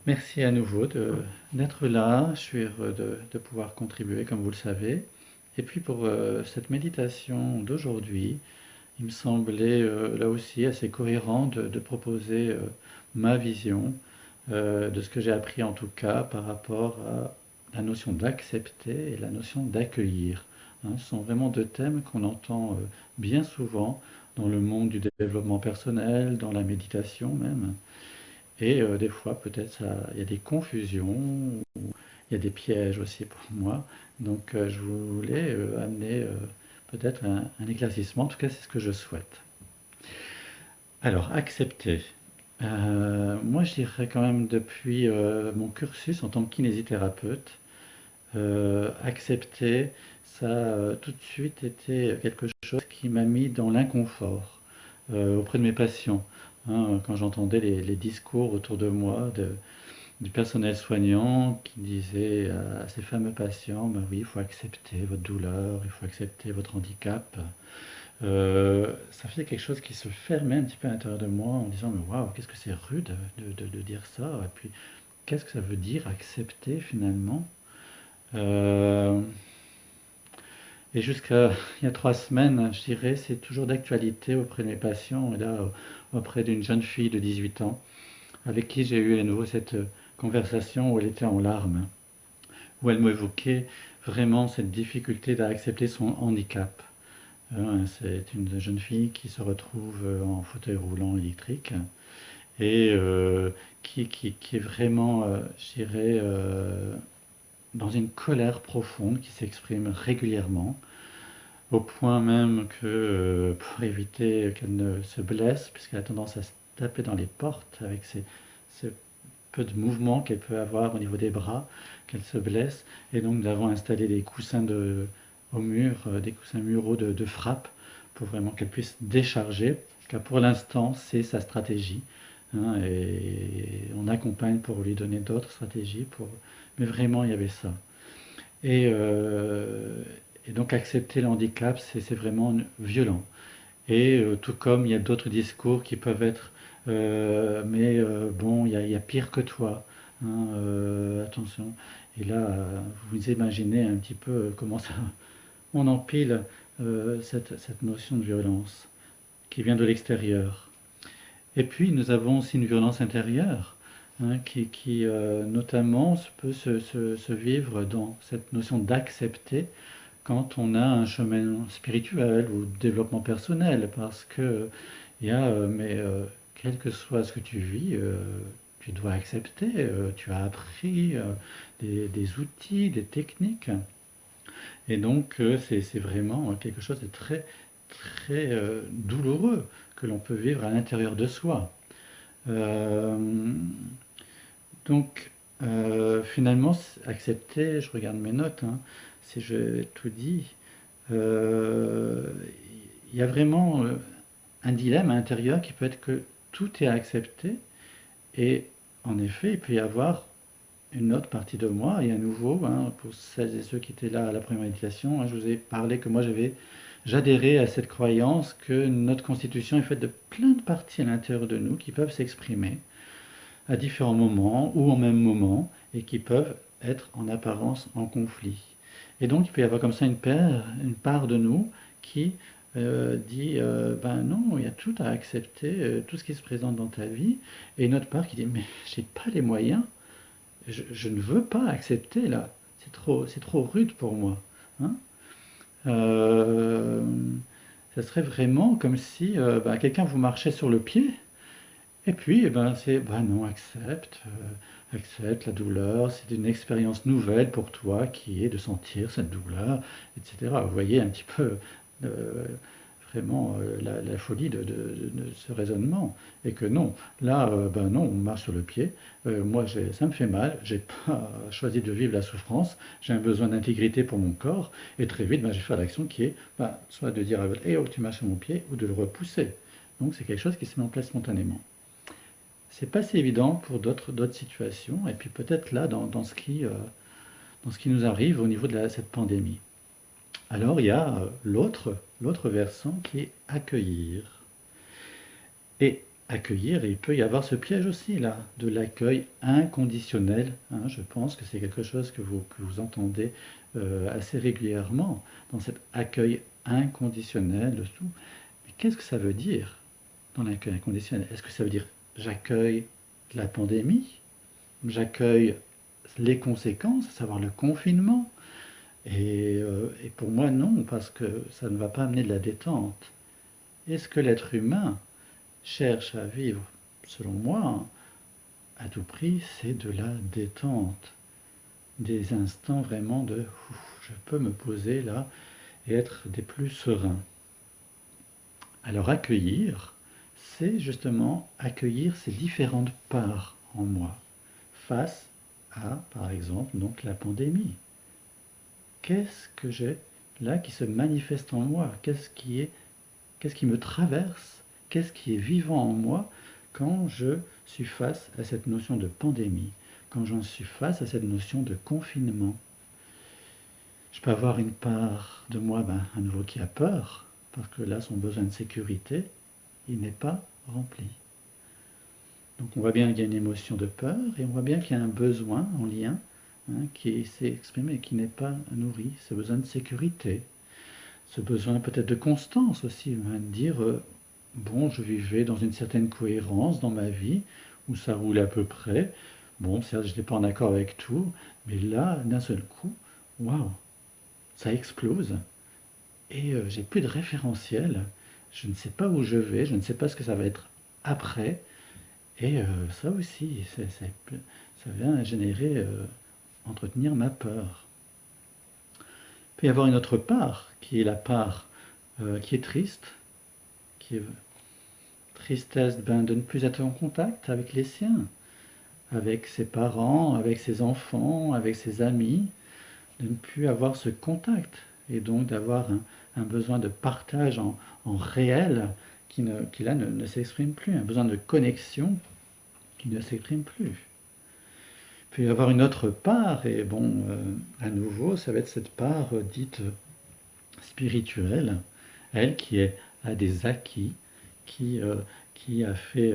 Merci à nouveau d'être là. Je suis heureux de pouvoir contribuer, comme vous le savez. Et puis pour cette méditation d'aujourd'hui, il me semblait là aussi assez cohérent de proposer ma vision de ce que j'ai appris en tout cas par rapport à la notion d'accepter et la notion d'accueillir. Hein, ce sont vraiment deux thèmes qu'on entend bien souvent dans le monde du développement personnel, dans la méditation même. Et des fois, peut-être, il y a des confusions, il y a des pièges aussi pour moi. Donc, je voulais amener peut-être un éclaircissement. En tout cas, c'est ce que je souhaite. Alors, accepter. Moi, je dirais quand même depuis mon cursus en tant que kinésithérapeute, accepter, ça a tout de suite été quelque chose qui m'a mis dans l'inconfort auprès de mes patients. Hein, quand j'entendais les discours autour de moi du personnel soignant qui disait à ces fameux patients, ben oui, il faut accepter votre douleur, il faut accepter votre handicap. Ça faisait quelque chose qui se fermait un petit peu à l'intérieur de moi en disant, mais waouh, qu'est-ce que c'est rude de dire ça, et puis qu'est-ce que ça veut dire accepter finalement. Euh, et jusqu'à il y a 3 semaines, je dirais, c'est toujours d'actualité auprès de mes patients, et là, auprès d'une jeune fille de 18 ans, avec qui j'ai eu à nouveau cette conversation où elle était en larmes, où elle m'évoquait vraiment cette difficulté d'accepter son handicap. C'est une jeune fille qui se retrouve en fauteuil roulant électrique et qui est vraiment, je dirais, dans une colère profonde qui s'exprime régulièrement, au point même que pour éviter qu'elle ne se blesse, puisqu'elle a tendance à se taper dans les portes avec ce peu de mouvement qu'elle peut avoir au niveau des bras, qu'elle se blesse. Et donc nous avons installé des coussins au mur, des coussins muraux de frappe, pour vraiment qu'elle puisse décharger, car pour l'instant c'est sa stratégie. Hein, et on accompagne pour lui donner d'autres stratégies, mais vraiment il y avait ça. Et, euh, et donc accepter le handicap, c'est vraiment violent. Et tout comme il y a d'autres discours qui peuvent être mais bon, il y a pire que toi, hein, attention. Et là, vous imaginez un petit peu comment ça, on empile cette notion de violence qui vient de l'extérieur. Et puis nous avons aussi une violence intérieure, hein, qui notamment peut se vivre dans cette notion d'accepter quand on a un chemin spirituel ou de développement personnel, parce que il y a, quel que soit ce que tu vis, tu dois accepter, tu as appris des outils, des techniques, et donc c'est vraiment quelque chose de très, très douloureux que l'on peut vivre à l'intérieur de soi. Euh, donc, finalement, accepter, je regarde mes notes, hein, si j'ai tout dit, euh, il y a vraiment un dilemme à l'intérieur qui peut être que tout est accepté et en effet, il peut y avoir une autre partie de moi et à nouveau, hein, pour celles et ceux qui étaient là à la première méditation, hein, je vous ai parlé que moi j'adhérais à cette croyance que notre constitution est faite de plein de parties à l'intérieur de nous qui peuvent s'exprimer à différents moments ou au même moment et qui peuvent être en apparence en conflit. Et donc il peut y avoir comme ça une part de nous qui dit ben non, il y a tout à accepter, tout ce qui se présente dans ta vie, et une autre part qui dit mais j'ai pas les moyens, je ne veux pas accepter là, c'est trop rude pour moi. Hein. Euh, Ça serait vraiment comme si ben, quelqu'un vous marchait sur le pied et puis, eh ben, c'est, bah non, accepte la douleur, c'est une expérience nouvelle pour toi qui est de sentir cette douleur, etc. Vous voyez un petit peu euh, vraiment la folie de ce raisonnement. Et que non, là, ben non, on marche sur le pied. Moi, ça me fait mal, j'ai pas choisi de vivre la souffrance, j'ai un besoin d'intégrité pour mon corps, et très vite, ben, je vais faire l'action qui est ben, soit de dire à l'autre, eh oh, tu marches sur mon pied, ou de le repousser. Donc c'est quelque chose qui se met en place spontanément. C'est pas si évident pour d'autres situations, et puis peut-être là, dans ce qui nous arrive au niveau de cette pandémie. Alors il y a l'autre versant qui est accueillir. Et accueillir, et il peut y avoir ce piège aussi là, de l'accueil inconditionnel, hein. Je pense que c'est quelque chose que vous entendez assez régulièrement, dans cet accueil inconditionnel de tout. Mais qu'est-ce que ça veut dire dans l'accueil inconditionnel? Est-ce que ça veut dire j'accueille la pandémie, j'accueille les conséquences, à savoir le confinement? Et pour moi non, parce que ça ne va pas amener de la détente. Est-ce que l'être humain cherche à vivre, selon moi, à tout prix, c'est de la détente, des instants vraiment de ouf, je peux me poser là et être des plus sereins. Alors accueillir, c'est justement accueillir ces différentes parts en moi face à, par exemple, donc la pandémie. Qu'est-ce que j'ai là qui se manifeste en moi? Qu'est-ce qui me traverse? Qu'est-ce qui est vivant en moi quand je suis face à cette notion de pandémie, quand j'en suis face à cette notion de confinement? Je peux avoir une part de moi, à nouveau, qui a peur, parce que là, son besoin de sécurité, il n'est pas rempli. Donc on voit bien qu'il y a une émotion de peur, et on voit bien qu'il y a un besoin en lien, hein, qui s'est exprimé et qui n'est pas nourri, ce besoin de sécurité, ce besoin peut-être de constance aussi, hein, de dire, bon, je vivais dans une certaine cohérence dans ma vie, où ça roulait à peu près. Bon, certes, je n'étais pas en accord avec tout, mais là, d'un seul coup, waouh, ça explose, et j'ai plus de référentiel. Je ne sais pas où je vais, je ne sais pas ce que ça va être après, et ça aussi, ça vient générer, entretenir ma peur. Il peut y avoir une autre part, qui est la part qui est triste, qui est tristesse, de ne plus être en contact avec les siens, avec ses parents, avec ses enfants, avec ses amis, de ne plus avoir ce contact, et donc d'avoir un besoin de partage en réel qui là ne s'exprime plus, un besoin de connexion qui ne s'exprime plus. Il peut y avoir une autre part, et bon, à nouveau, ça va être cette part dite spirituelle, elle a des acquis, qui, euh, qui a fait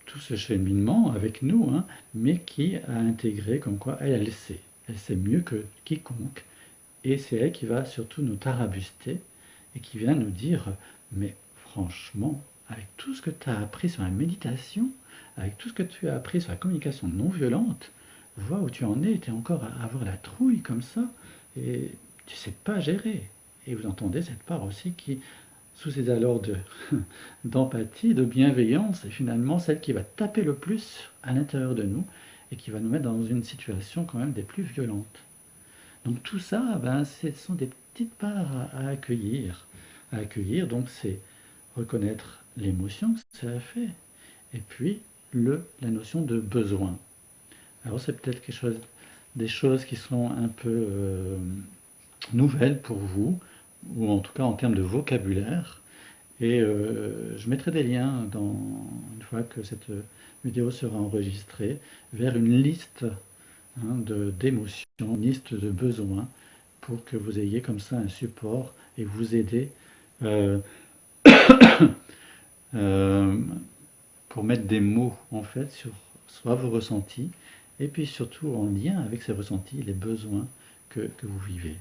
tout ce cheminement avec nous, hein, mais qui a intégré comme quoi elle sait mieux que quiconque, et c'est elle qui va surtout nous tarabuster et qui vient nous dire, mais franchement, avec tout ce que tu as appris sur la méditation, avec tout ce que tu as appris sur la communication non violente, vois où tu en es, tu es encore à avoir la trouille comme ça, et tu sais pas gérer. Et vous entendez cette part aussi qui, sous ces allures d'empathie, de bienveillance, est finalement celle qui va taper le plus à l'intérieur de nous et qui va nous mettre dans une situation quand même des plus violentes. Donc tout ça, ce sont des petites parts à accueillir. À accueillir, donc c'est reconnaître l'émotion que ça a fait, et puis la notion de besoin. Alors c'est peut-être des choses qui sont un peu nouvelles pour vous, ou en tout cas en termes de vocabulaire. Et je mettrai des liens, une fois que cette vidéo sera enregistrée, vers une liste, hein, d'émotions, une liste de besoins, pour que vous ayez comme ça un support et vous aider euh, euh, pour mettre des mots en fait sur soit vos ressentis, et puis surtout en lien avec ces ressentis, les besoins que vous vivez.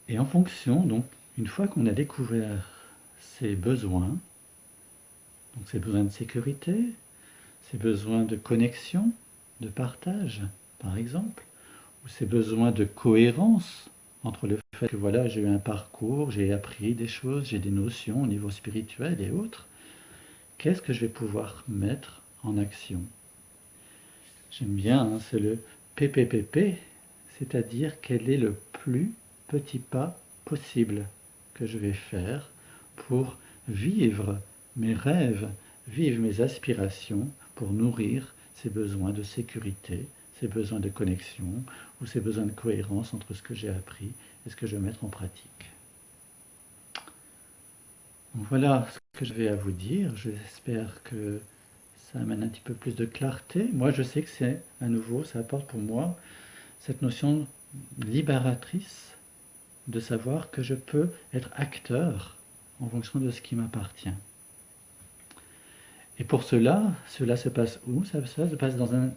Et en fonction, donc, une fois qu'on a découvert ces besoins, donc ces besoins de sécurité, ces besoins de connexion, de partage, par exemple, ou ces besoins de cohérence entre le fait que voilà, j'ai eu un parcours, j'ai appris des choses, j'ai des notions au niveau spirituel et autres, qu'est-ce que je vais pouvoir mettre en action? J'aime bien, hein, c'est le PPPP, c'est-à-dire quel est le plus petit pas possible que je vais faire pour vivre mes rêves, vivre mes aspirations, pour nourrir ces besoins de sécurité, ces besoins de connexion ou ces besoins de cohérence entre ce que j'ai appris et ce que je vais mettre en pratique. Donc voilà ce que j'avais à vous dire. J'espère que ça amène un petit peu plus de clarté. Moi, je sais que c'est, à nouveau, ça apporte pour moi cette notion libératrice de savoir que je peux être acteur en fonction de ce qui m'appartient. Et pour cela se passe où? Cela se passe dans un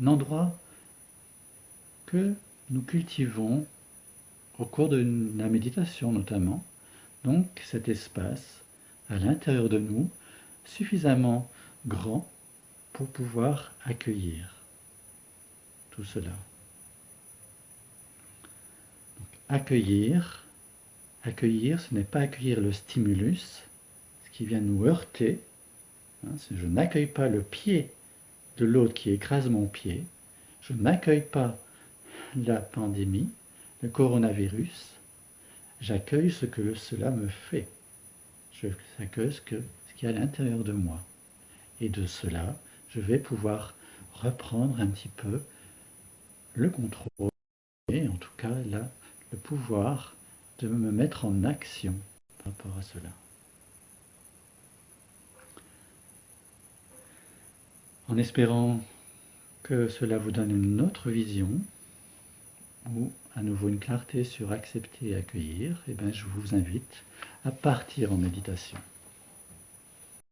endroit que nous cultivons au cours de la méditation notamment. Donc cet espace à l'intérieur de nous, suffisamment grand pour pouvoir accueillir tout cela. Donc, accueillir, ce n'est pas accueillir le stimulus, ce qui vient nous heurter. Je n'accueille pas le pied de l'autre qui écrase mon pied. Je n'accueille pas la pandémie, le coronavirus. J'accueille ce que cela me fait. J'accueille ce qu'il y a à l'intérieur de moi. Et de cela, je vais pouvoir reprendre un petit peu le contrôle, et en tout cas là, le pouvoir de me mettre en action par rapport à cela. En espérant que cela vous donne une autre vision, ou à nouveau une clarté sur accepter et accueillir, et bien je vous invite à partir en méditation.